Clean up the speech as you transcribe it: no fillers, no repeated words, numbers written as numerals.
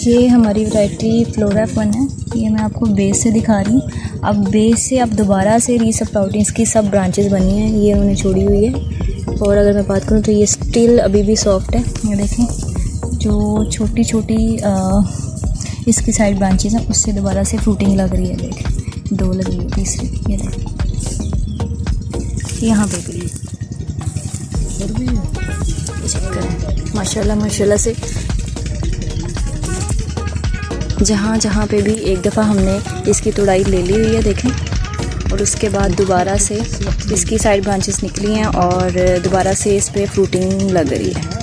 ये हमारी variety flora fun है। ये मैं आपको बेस से दिखा रही हूँ। अब बेस से अब दोबारा से रीस्प्राउटिंग की सब ब्रांचेस बनी हैं, ये उन्होंने छोड़ी हुई है। और अगर मैं बात करूँ तो ये स्टिल अभी भी सॉफ्ट है। ये देखें, जो छोटी छोटी इसकी साइड ब्रांचेस हैं उससे दोबारा से फ्रूटिंग लग रही है। देखें, 2 लगी है, तीसरी ये देखें, यहाँ पे भी चेक करें। माशाल्लाह माशाल्लाह से जहाँ पे भी एक दफ़ा हमने इसकी तुड़ाई ले ली हुई है देखें, और उसके बाद दोबारा से इसकी साइड ब्रांचेस निकली हैं और दोबारा से इस पे फ्रूटिंग लग रही है।